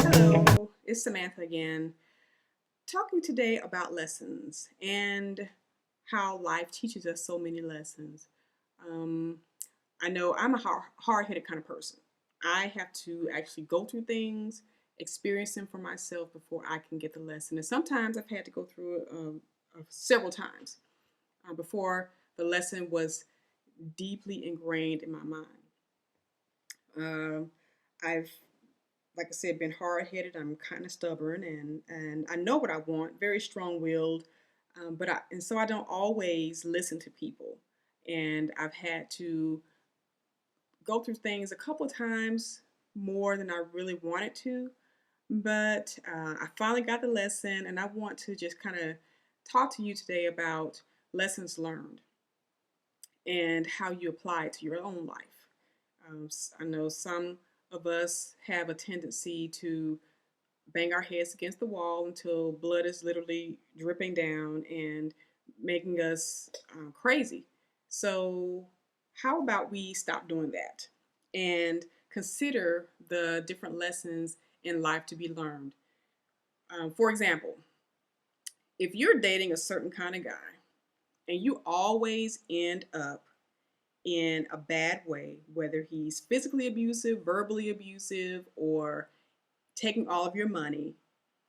Hello, it's Samantha again, talking today about lessons and how life teaches us so many lessons. Um, I know I'm a hard-headed kind of person. I have to actually go through things, experience them for myself before I can get the lesson. And sometimes I've had to go through it several times before the lesson was deeply ingrained in my mind. I've like I said, been hard headed. I'm kind of stubborn, and I know what I want. Very strong willed, and so I don't always listen to people, and I've had to go through things a couple of times more than I really wanted to. But I finally got the lesson, and I want to just kind of talk to you today about lessons learned and how you apply it to your own life. I know some of us have a tendency to bang our heads against the wall until blood is literally dripping down and making us crazy. So, how about we stop doing that and consider the different lessons in life to be learned? For example, if you're dating a certain kind of guy and you always end up in a bad way, whether he's physically abusive, verbally abusive, or taking all of your money,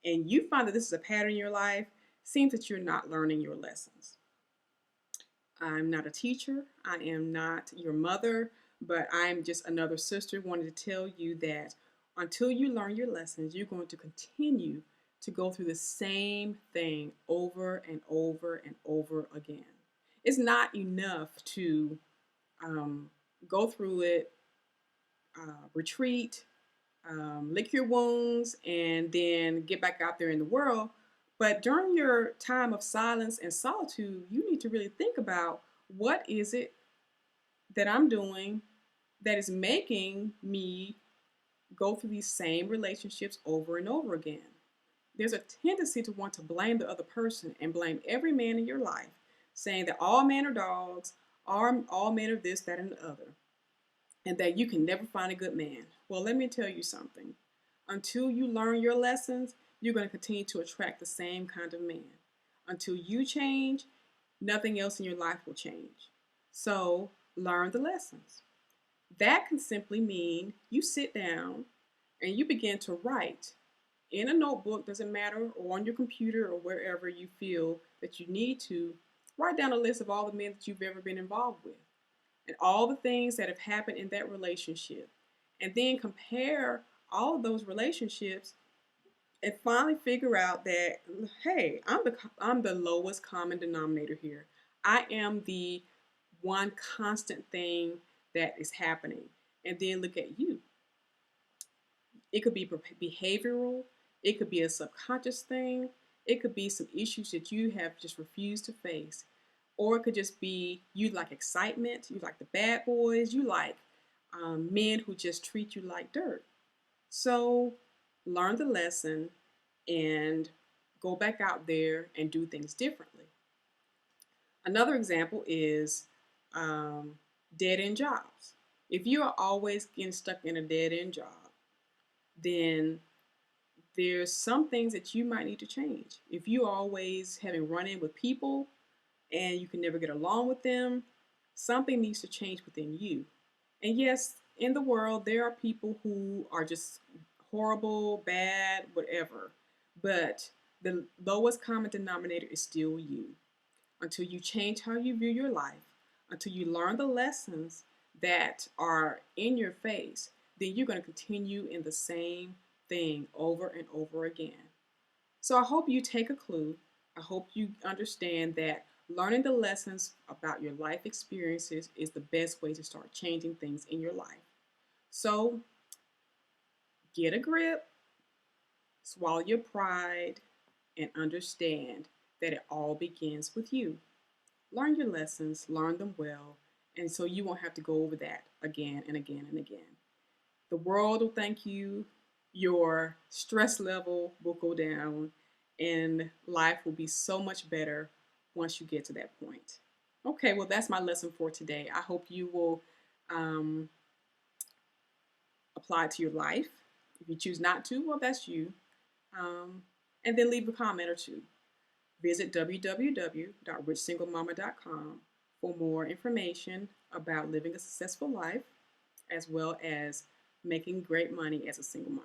and you find that this is a pattern in your life, seems that you're not learning your lessons. I'm not a teacher, I am not your mother, but I'm just another sister wanting to tell you that until you learn your lessons, you're going to continue to go through the same thing over and over and over again. It's not enough to um, go through it, retreat, lick your wounds, and then get back out there in the world. But during your time of silence and solitude, you need to really think about what is it that I'm doing that is making me go through these same relationships over and over again. There's a tendency to want to blame the other person and blame every man in your life, saying that all men are dogs, all men are this, that, and the other, and that you can never find a good man. Well, let me tell you something. Until you learn your lessons, you're going to continue to attract the same kind of man. Until you change, nothing else in your life will change. So, learn the lessons. That can simply mean you sit down and you begin to write in a notebook, doesn't matter, or on your computer or wherever you feel that you need to, write down a list of all the men that you've ever been involved with and all the things that have happened in that relationship. And then compare all of those relationships and finally figure out that, hey, I'm the lowest common denominator here. I am the one constant thing that is happening. And then look at you. It could be behavioral, it could be a subconscious thing, it could be some issues that you have just refused to face. Or it could just be you like excitement, you like the bad boys, you like men who just treat you like dirt. So learn the lesson and go back out there and do things differently. Another example is um, dead end jobs. If you are always getting stuck in a dead end job, then there's some things that you might need to change. If you are always having run in with people and you can never get along with them, something needs to change within you. And yes, in the world, there are people who are just horrible, bad, whatever. But the lowest common denominator is still you. Until you change how you view your life, until you learn the lessons that are in your face, then you're going to continue in the same thing over and over again. So I hope you take a clue. I hope you understand that learning the lessons about your life experiences is the best way to start changing things in your life. So get a grip, swallow your pride, and understand that it all begins with you. Learn your lessons, learn them well, and so you won't have to go over that again and again and again. The world will thank you, your stress level will go down, and life will be so much better once you get to that point. Okay, well, that's my lesson for today. I hope you will apply it to your life. If you choose not to, well, that's you. Um, and then leave a comment or two. Visit www.richsinglemama.com for more information about living a successful life as well as making great money as a single mom.